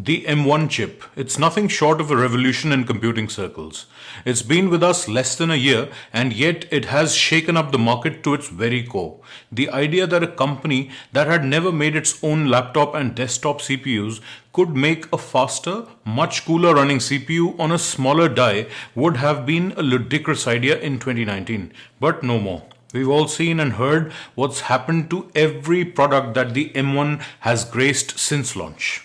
The M1 chip. It's nothing short of a revolution in computing circles. It's been with us less than a year, and yet it has shaken up the market to its very core. The idea that a company that had never made its own laptop and desktop CPUs could make a faster, much cooler running CPU on a smaller die would have been a ludicrous idea in 2019. But no more. We've all seen and heard what's happened to every product that the M1 has graced since launch.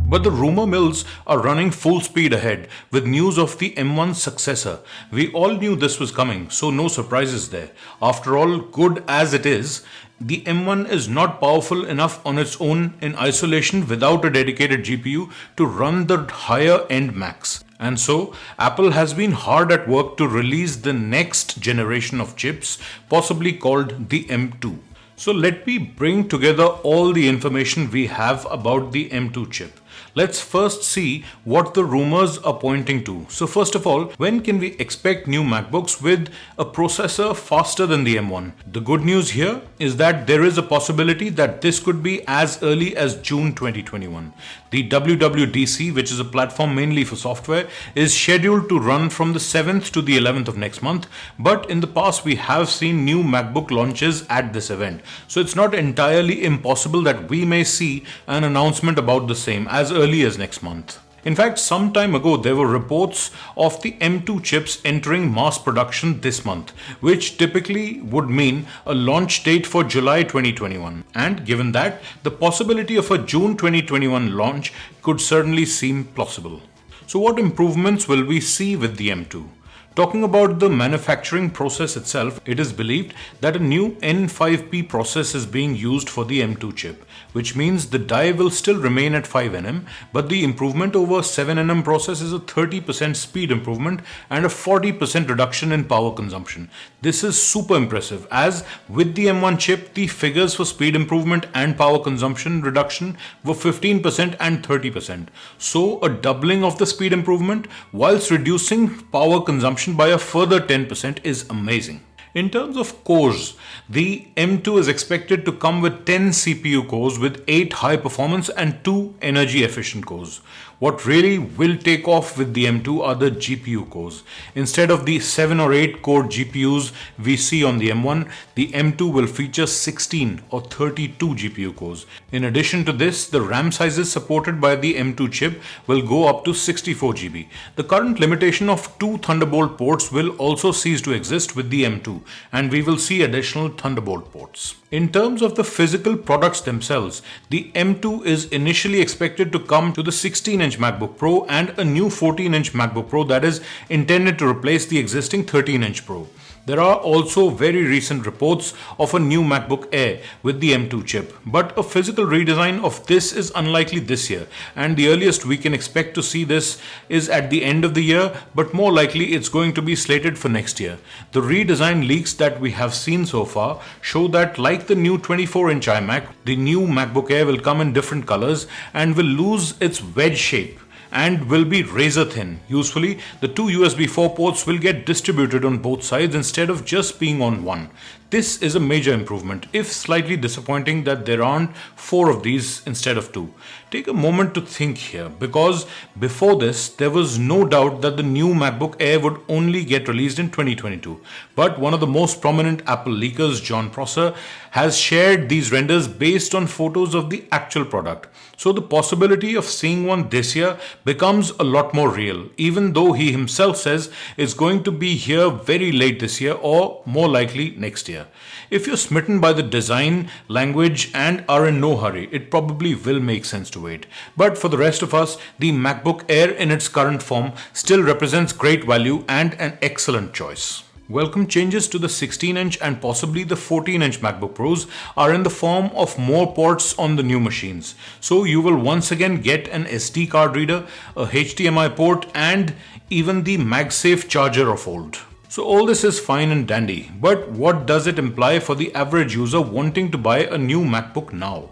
But the rumor mills are running full speed ahead with news of the M1's successor. We all knew this was coming, so no surprises there. After all, good as it is, the M1 is not powerful enough on its own in isolation without a dedicated GPU to run the higher end Macs. And so, Apple has been hard at work to release the next generation of chips, possibly called the M2. So let me bring together all the information we have about the M2 chip. Let's first see what the rumors are pointing to. So first of all, when can we expect new MacBooks with a processor faster than the M1? The good news here is that there is a possibility that this could be as early as June 2021. The WWDC, which is a platform mainly for software, is scheduled to run from the 7th to the 11th of next month. But in the past, we have seen new MacBook launches at this event. So it's not entirely impossible that we may see an announcement about the same as early as next month. In fact, some time ago, there were reports of the M2 chips entering mass production this month, which typically would mean a launch date for July 2021. And given that, the possibility of a June 2021 launch could certainly seem plausible. So what improvements will we see with the M2? Talking about the manufacturing process itself, it is believed that a new N5P process is being used for the M2 chip, which means the die will still remain at 5nm, but the improvement over 7nm process is a 30% speed improvement and a 40% reduction in power consumption. This is super impressive, as with the M1 chip, the figures for speed improvement and power consumption reduction were 15% and 30%. So a doubling of the speed improvement whilst reducing power consumption by a further 10% is amazing. In terms of cores, the M2 is expected to come with 10 CPU cores with 8 high performance and 2 energy efficient cores. What really will take off with the M2 are the GPU cores. Instead of the 7 or 8 core GPUs we see on the M1, the M2 will feature 16 or 32 GPU cores. In addition to this, the RAM sizes supported by the M2 chip will go up to 64 GB. The current limitation of 2 Thunderbolt ports will also cease to exist with the M2, and we will see additional Thunderbolt ports. In terms of the physical products themselves, the M2 is initially expected to come to the 16-inch MacBook Pro and a new 14-inch MacBook Pro that is intended to replace the existing 13-inch Pro. There are also very recent reports of a new MacBook Air with the M2 chip, but a physical redesign of this is unlikely this year, and the earliest we can expect to see this is at the end of the year, but more likely it's going to be slated for next year. The redesign leaks that we have seen so far show that, like the new 24-inch iMac, the new MacBook Air will come in different colors and will lose its wedge shape and will be razor thin. Usefully, the 2 USB 4 ports will get distributed on both sides instead of just being on one. This is a major improvement, if slightly disappointing that there aren't 4 of these instead of 2. Take a moment to think here, because before this, there was no doubt that the new MacBook Air would only get released in 2022. But one of the most prominent Apple leakers, Jon Prosser, has shared these renders based on photos of the actual product. So the possibility of seeing one this year becomes a lot more real, even though he himself says it's going to be here very late this year or more likely next year. If you're smitten by the design, language and are in no hurry, it probably will make sense to wait. But for the rest of us, the MacBook Air in its current form still represents great value and an excellent choice. Welcome changes to the 16-inch and possibly the 14-inch MacBook Pros are in the form of more ports on the new machines. So you will once again get an SD card reader, a HDMI port and even the MagSafe charger of old. So all this is fine and dandy, but what does it imply for the average user wanting to buy a new MacBook now?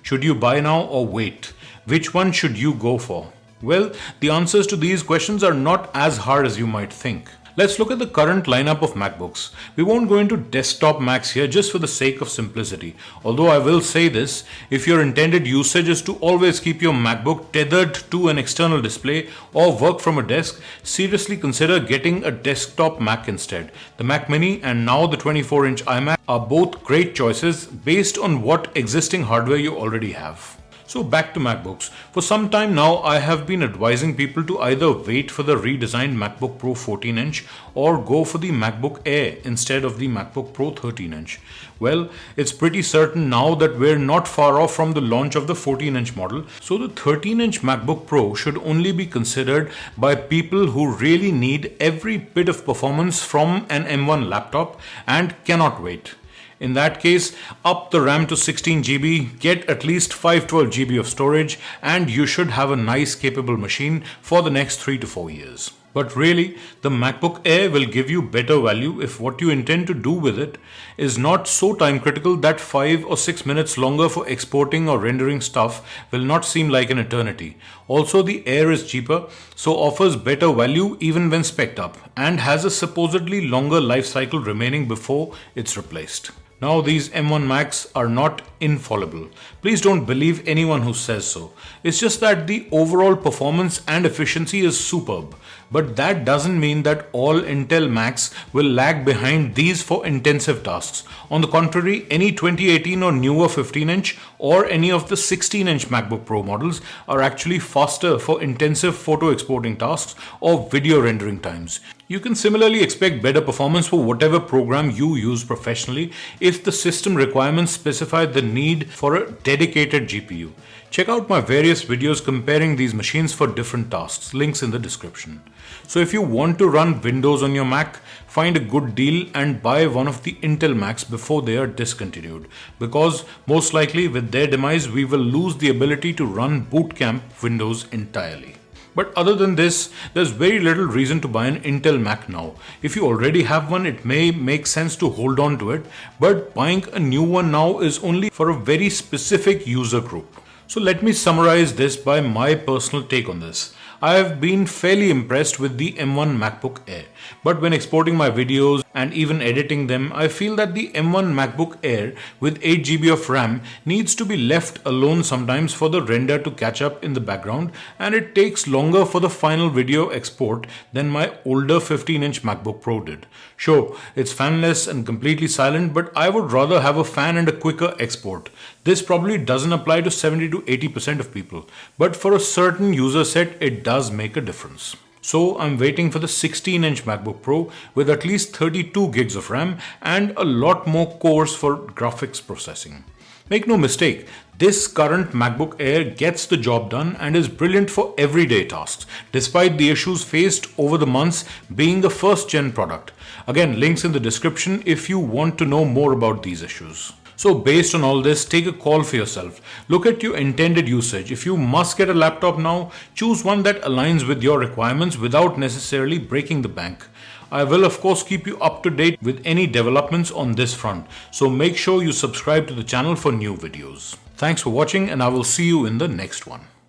Should you buy now or wait? Which one should you go for? Well, the answers to these questions are not as hard as you might think. Let's look at the current lineup of MacBooks. We won't go into desktop Macs here just for the sake of simplicity. Although I will say this, if your intended usage is to always keep your MacBook tethered to an external display or work from a desk, seriously consider getting a desktop Mac instead. The Mac Mini and now the 24-inch iMac are both great choices based on what existing hardware you already have. So back to MacBooks. For some time now, I have been advising people to either wait for the redesigned MacBook Pro 14-inch or go for the MacBook Air instead of the MacBook Pro 13-inch. Well, it's pretty certain now that we're not far off from the launch of the 14-inch model, so the 13-inch MacBook Pro should only be considered by people who really need every bit of performance from an M1 laptop and cannot wait. In that case, up the RAM to 16 GB, get at least 512 GB of storage, and you should have a nice capable machine for the next 3 to 4 years. But really, the MacBook Air will give you better value if what you intend to do with it is not so time critical that 5 or 6 minutes longer for exporting or rendering stuff will not seem like an eternity. Also, the Air is cheaper, so offers better value even when spec'd up, and has a supposedly longer life cycle remaining before it's replaced. Now, these M1 Macs are not infallible. Please don't believe anyone who says so. It's just that the overall performance and efficiency is superb. But that doesn't mean that all Intel Macs will lag behind these for intensive tasks. On the contrary, any 2018 or newer 15-inch or any of the 16-inch MacBook Pro models are actually faster for intensive photo exporting tasks or video rendering times. You can similarly expect better performance for whatever program you use professionally if the system requirements specify the need for a dedicated GPU. Check out my various videos comparing these machines for different tasks, links in the description. So if you want to run Windows on your Mac, find a good deal and buy one of the Intel Macs before they are discontinued, because most likely with their demise we will lose the ability to run Boot Camp Windows entirely. But other than this, there's very little reason to buy an Intel Mac now. If you already have one, it may make sense to hold on to it, but buying a new one now is only for a very specific user group. So let me summarize this by my personal take on this. I have been fairly impressed with the M1 MacBook Air, but when exporting my videos and even editing them, I feel that the M1 MacBook Air with 8 GB of RAM needs to be left alone sometimes for the render to catch up in the background, and it takes longer for the final video export than my older 15-inch MacBook Pro did. Sure, it's fanless and completely silent, but I would rather have a fan and a quicker export. This probably doesn't apply to 70 to 80% of people, but for a certain user set, it does make a difference. So I'm waiting for the 16-inch MacBook Pro with at least 32 gigs of RAM and a lot more cores for graphics processing. Make no mistake, this current MacBook Air gets the job done and is brilliant for everyday tasks, despite the issues faced over the months being the first-gen product. Again, links in the description if you want to know more about these issues. So based on all this, take a call for yourself. Look at your intended usage. If you must get a laptop now, choose one that aligns with your requirements without necessarily breaking the bank. I will of course keep you up to date with any developments on this front, so make sure you subscribe to the channel for new videos. Thanks for watching, and I will see you in the next one.